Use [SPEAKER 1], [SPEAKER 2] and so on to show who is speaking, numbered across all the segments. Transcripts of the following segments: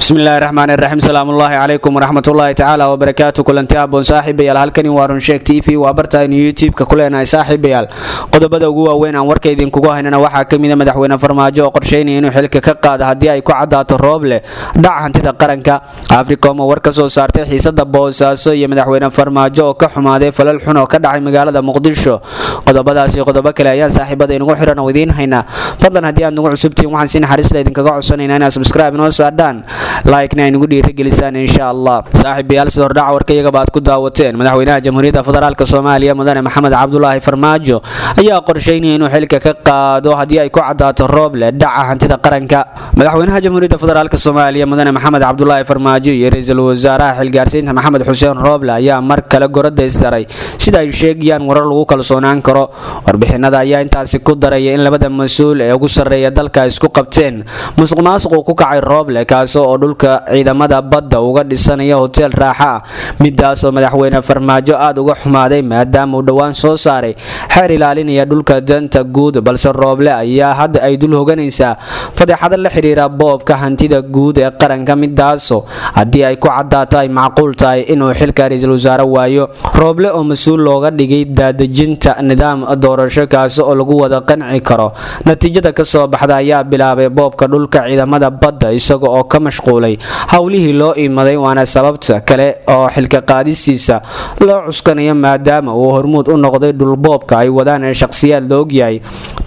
[SPEAKER 1] بسم الله الرحمن الرحيم السلام الله عليكم ورحمة الله تعالى وبركاته كلنتي أبون صاحب يال halkani waa run sheeg TV وabartaan YouTube ka kuleenay saaxiibayaal qodobada ugu waaweyn aan warka idin kugu haynana waxa kamid ah madaxweyne Farmaajo oo qorsheynaya inuu xilka ka qaado hadii ay ku cadaato Rooble dhac hantida qaranka Afrika oo war ka soo saartay xiisada Boosaaso iyo madaxweyne Farmaajo oo ka xumaaday falal xun oo ka dhacay magaalada Muqdisho qodobadaas iyo qodobo kale ayaan saaxiibada inagu xiran oo idin hayna fadlan hadii aad nagu cusubtiin waxaan si naxariis leh idinkaga codsanaynaa inaad subscribe inoo saadaan like na inagu dhiirigelisaan insha Allah saaxiibayaal sidoo dhac warkayga baad ku daawateen madaxweynaha jamhuuriyadda federaalka Soomaaliya mudane Maxamed Cabdullaahi Farmaajo ayaa qorsheynaya inuu xilka ka qaado hadii ay ku cadaato Rooble dhaca hantida qaranka madaxweynaha jamhuuriyadda federaalka Soomaaliya mudane Maxamed Cabdullaahi Farmaajo iyo ra'iisul wasaaraha xilgaarsiinta Maxamed Xuseen Rooble ayaa mar kale gorada istaray sida ay sheegayaan warar lagu kalsoonaan karo warbixinada ayaa intaasi ku daray in labada mas'uul ee ugu sareeya dalka isku qabteen musuqmaasuq ku kacay Rooble kaas oo dhulka ciidamada badda uga dhisanaya hotel raaxa midaas oo madaxweyne Farmaajo aad uga xumaaday maadaama uu dhawaan soo saaray xeer ilaalinaya dhulka danta guud balse Rooble ayaa hadda ay dul hoganaysaa fadeexada la xiriira boobka hantida guud ee qaranka midaas hadii ay ku cadaato ay macquul tahay inuu xilka ra'iisul wasaare waayo Rooble oo mas'uul looga dhigay daadejinta nidaam doorasho kaas oo lagu wada qanci karo natiijada ka soo baxda ayaa bilaabay boobka dhulka ciidamada badda isagoo oo ka mashquulay hawlihii loo iimaday waana sababta kale oo xilka qaadisiisa loo cuskanayo maadaama uu hormuud u noqday dhul boobka ay wadaan shakhsiyaad loo ogyahay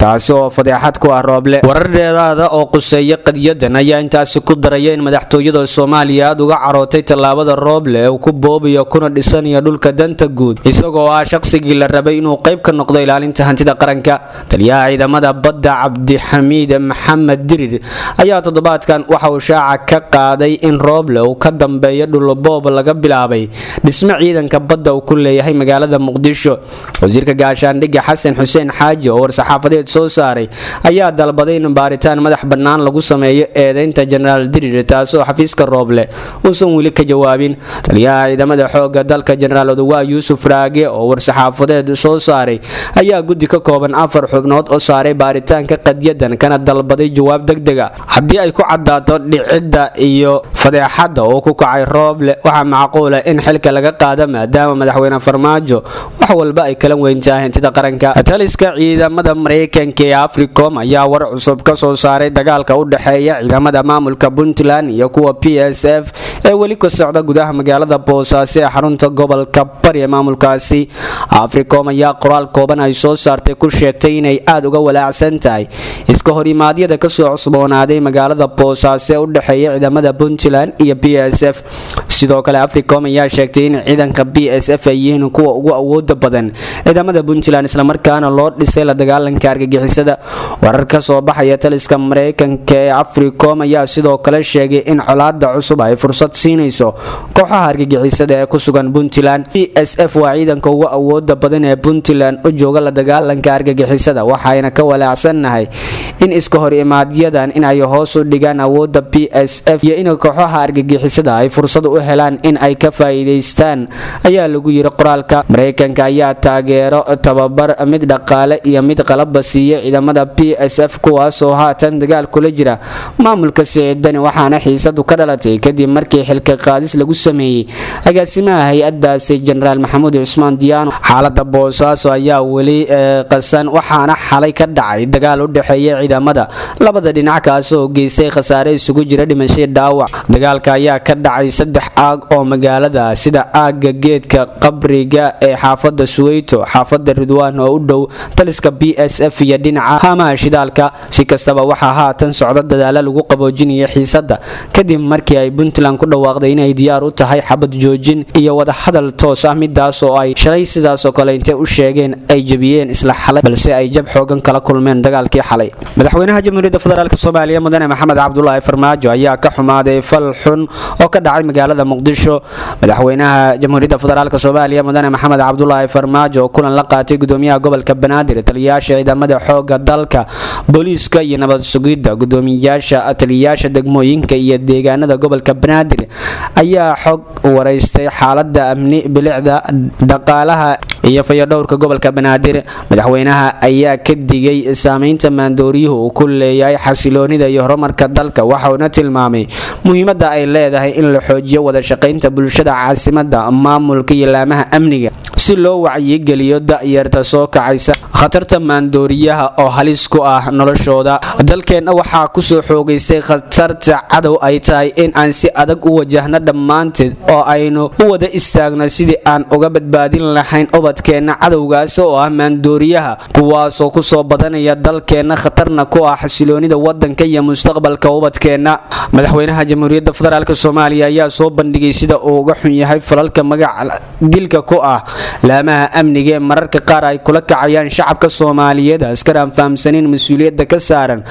[SPEAKER 1] taas oo fadeexad ku ah Rooble warareedada oo quseeya qadiyadan ayaa intaasi ku daraya in madaxtooyada Soomaaliya aad uga carootay talaabada Rooble oo ku boobiyo kuna dhisanayo dhulka danta guud isagoo ah shakhsigii la rabay inuu qayb ka noqdo ilaalinta hantida qaranka taliyaha ciidamada badda Cabdixamiid Maxamed Dirir ayaa toddobaadkan waxa uu shaaca ka qaaday in Rooble uu ka dambeeyo dhul boob laga bilaabay dhisme ciidanka badda uu ku leeyahay magaalada Muqdisho wasiirka gaashaandhigga Xasan Xuseen Xaaji oo saxaafadeed soo saaray ayaa dalbaday in baaritaan madax bannaan lagu sameeyo eedeynta General Dirir taas oo xafiiska Rooble uusan weli ka jawaabin taliyaha ciidamada xoogga dalka General Oduwa Yuusuf Raage oo saxaafadeed soo saaray ayaa guddi ka kooban 4 xubnood oo saaray baaritaanka qadiyadan kana dalbaday jawaab degdeg ah hadii ay ku cadaato dhicidda iyo fadeexada oo ku kacay Rooble waxa macquul ah in xilka laga qaado maadaama madaxweyne Farmaajo wax walba ay kala weyntahay hantida qaranka taliska ciidamada Maraykanka ee Afrika ayaa war cusub ka soo saaray dagaalka u dhaxeeya ciidamada maamulka Puntland iyo kuwa PSF ee wali ka socda gudaha magaalada Boosaaso ee xarunta gobolka Bari ee maamulkaasi Afrika ayaa qoraal kooban ay soo saartay ku sheegtay inay aad uga walaacsan tahay iska horimaadyada ka soo cusboonaaday magaalada Boosaaso ee u dhaxeeya ciidamada Puntland iyo PSF sidoo kale Afrika ayaa sheegtay in ciidanka PSF ay yihiin kuwa ugu awoodda badan ciidamada Puntland isla markaana loo dhisay la dagaalanka argagixisada warar ka soo baxaya taliska Maraykanka ee Afrika ayaa sidoo kale sheegay in colaadda cusub ay fursad siinayso kooxaha argagixisada ee ku sugan Puntland PSF waa ciidanka ugu awoodda badan ee Puntland u jooga la dagaalanka argagixisada waxayna ka walaacsanahay in iska hor imaadyadan in ay hoos u dhigaan awoodda PSF iyo in kooxaha argagixisada ay fursad u helaan in ay ka faa'iideystaan ayaa lagu yiri qoraalka Maraykanka ayaa taageero tababar mid dhaqaale iyo mid qalab siiyay ciidamada PSF kuwaas oo haatan dagaal kula jira maamulka siciidani waxaana xiisadu ka dhalatay kadib markii xilka qaadis lagu sameeyay agaasimaha hay'adaasi General Maxamuud Cusmaan Diyaano xaalada Boosaaso ayaa wali qasan waxaana xalay ka dhacay dagaal u dhaxeeya ciidamada labada dhinac kaas oo geysay khasaare isugu jira dhimasho dhaawac dagaalka ayaa ka dhacay 3 aag oo magaalada sida aaga geedka qabriga ee xaafada Suweyto xaafada Ridwaan oo u dhow taliska PSF iyo dhinaca hamaha shidaalka si kastaba waxa haatan socda dadaal lagu qaboojinayo xiisada kadib markii ay Puntland ku dhawaaqday inay diyaar u tahay xabad joojin iyo wada hadal toos ah midaas oo ay shalay sidaas oo kale intay u sheegeen ay jabiyeen isla xalay balse ay jab xoogan kala kulmeen dagaalkii xalay madaxweynaha jamhuuriyadda federaalka Soomaaliya mudane Maxamed Cabdullaahi Farmaajo ayaa ka xumaaday fal xun oo ka dhacay magaalada Muqdisho madaxweynaha jamhuuriyadda federaalka Soomaaliya mudane Maxamed Cabdullaahi Farmaajo oo kulan la qaatay gudoomiyaha gobolka Banaadir taliyayaasha ciidamada xoogga dalka booliiska iyo nabad sugidda gudoomiyayaasha taliyayaasha degmooyinka iyo deegaanada gobolka Banaadir ayaa xog wareystay xaaladda amni bilicda dhaqaalaha iyo fayadhowrka gobolka Banaadir. Madaxweynaha ayaa ka digay saameynta maandooriyuhu uu ku leeyahay xasiloonida iyo horumarka dalka, waxaana tilmaamay muhiimadda ay leedahay in la xoojiyo wada shaqaynta bulshada caasimadda, maamulka iyo laamaha amniga si loo wacyigeliyo da'yarta soo kacaysa khatarta maandooriyaha oo halis ku ah noloshooda. Dalkeena waxaa ku soo xoogaysay khatarta cadow ay tahay in aan si adag u wajahno dhammaanteed oo aynu u wada istaagno sidii aan uga badbaadin lahayn ubadkeena cadowgaas oo ah maandooriyaha, kuwaasoo ku soo badanaya dalkeena khatarna ku ah xasiloonida wadanka iyo mustaqbalka ubadkeena. Madaxweynaha Jamhuuriyadda Federaalka Soomaaliya ayaa soo bandhigay sida uu uga xun yahay falalka magac dilka ku ah laamaha amniga ee mararka qaar ay kula kacayaan shacabka Soomaaliyeed askar aan fahamsanin mas'uuliyadda ka saaran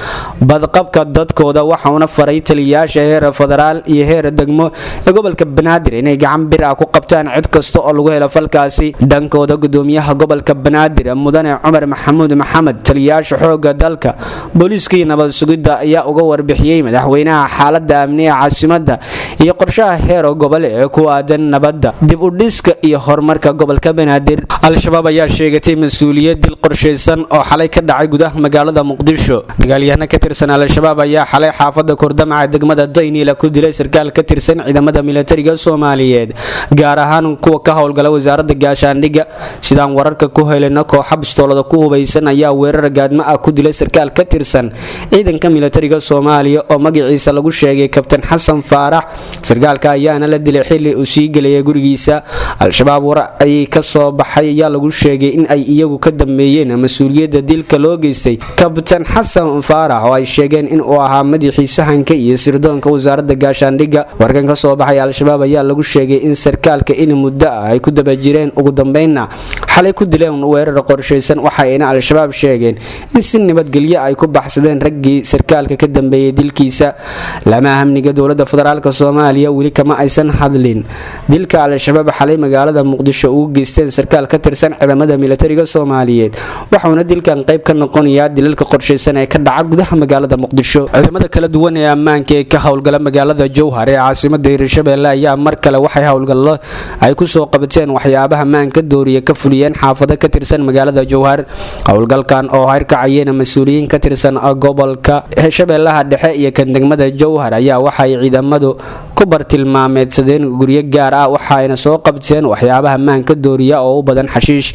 [SPEAKER 1] badqabka dadkooda. Waxaana faray taliyayaasha heer federaal iyo heer degmo ee gobolka Banaadir inay gacan bir ah ku qabtaan cid kasta oo lagu helo falkaasi. Dhankooda gudoomiyaha gobolka Banaadir Mudane Cumar Maxamuud Maxamed, taliyayaasha xoogga dalka, booliiska iyo nabad sugidda ayaa uga warbixiyay madaxweynaha xaaladda amniga caasimadda iyo qorshaha heer gobol ee ku aadan nabadda, dib u dhiska iyo horumarka gobolka Banaadir. Al-shabaab ayaa sheegatay mas'uuliyad dil qorsheysan oo xalay ka dhacay gudaha magaalada Muqdisho. Dagaalyahano ka tirsan Al-shabaab ayaa xalay xaafadda Kordamaca degmada Daynila ku dilay sarkaal ka tirsan ciidamada militariga Soomaaliyeed, gaar ahaan kuwa ka howlgala wasaaradda gaashaandhigga. Sidaan wararka ku helayna, kooxo bistoolada ku hubeysan ayaa weerar gaadmo ah ku dilay sarkaal ka tirsan ciidanka militariga Soomaaliya oo magaciisa lagu sheegay Kabtan Xasan Faarax. Sarkaalka ayaana la dilay xilli uu sii galay gurigiisa. Al-shabaab war ay ka soo baxay ayaa lagu sheegay in ay iyagu ka dambeeyeen mas'uuliyadda dilka loo geystay Kabtan Xasan Faarax oo ay sheegeen in uu ahaa madaxii sahanka iyo sirdoonka wasaaradda gaashaandhigga. Warkan ka soo baxay Al-shabaab ayaa lagu sheegay in sarkaalka in muddo ay ku daba jireen, ugu dambeynna xalay ku dileen weerar qorsheysan. Waxayna Al-shabaab sheegeen in si nabadgelyo ay ku baxsadeen raggii sarkaalka ka dambeeyay dilkiisa. Laamaha amniga dowladda federaalka Soomaaliya weli kama aysan hadlin dilka Al-shabaab xalay magaalada Muqdisho uu geysteen sarkaal ka tirsan ciidamada militariga Soomaaliyeed, waxaana dilkan qayb ka noqonaya dilalka qorsheysan ee ka dhaca gudaha magaalada Muqdisho. Ciidamada kala duwan ee ammaanka ee ka howlgala magaalada Jowhar ee caasimadda Hirshabelle ayaa mar kale waxay howlgallo ay ku soo qabateen waxyaabaha maanka dooriya ka fuliyeen xaafado ka tirsan magaalada Jowhar. Howlgalkan oo harkacayeen mas'uuliyiin ka tirsan gobolka Hirshabeellaha Dhexe iyo kan degmada Jowhar ayaa waxay ciidamadu ku bartilmaameedsadeen guryo gaar ah, waxayna soo qabteen waxyaabaha maanka dooriya oo u badan xashiish.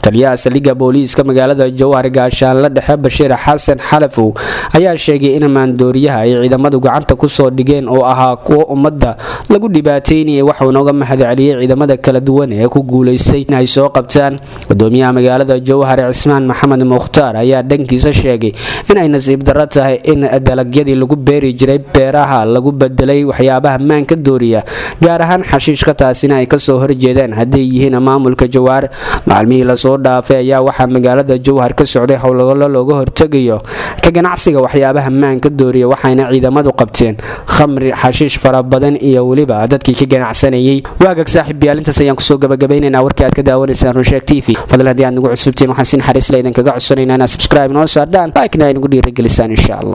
[SPEAKER 1] Taliyaha saldhigga booliiska magaalada Jowhar gaashaanle dhexe Bashiir Xasan Xalafow ayaa sheegay in maandooriyaha ay ciidamadu gacanta ku soo dhigeen oo ahaa kuwa ummadda lagu dhibaateynayay, waxaana uga mahadceliyay ciidamada kala duwan ee ku guuleystay in ay soo qabtaan. Gudoomiyaha magaalada Jowhar Cismaan Maxamed Mukhtaar ayaa dhankiisa sheegay in ay nasiib darro tahay in dalagyadii lagu beeri jiray beeraha lagu bedelay waxyaabaha maanka dooriya, gaar ahaan xashiishka, taasina ay ka soo horjeedaan hadday yihiin maamulka Jowhar. Maalmihii la soo dhaafay ayaa waxaa magaalada Jowhar ka socday howlgallo looga hortagayo ka ganacsiga waxyaabaha maanka dooriya, waxayna ciidamadu qabteen khamri, xashiish fara badan iyo weliba dadkii ka ganacsanayay. Waagaag saaxiibayaal, intaas ayaan kusoo gabagabaynaynaa warkii aad ka daawanaysaan Runsheeg TV. Fadlan haddii aad nagu cusubtiin waxaan si naxariis leh idinkaga codsanaynaa inaad subscribe noo saardaan, like-na ay nagu dhiirigelisaan insha Allah.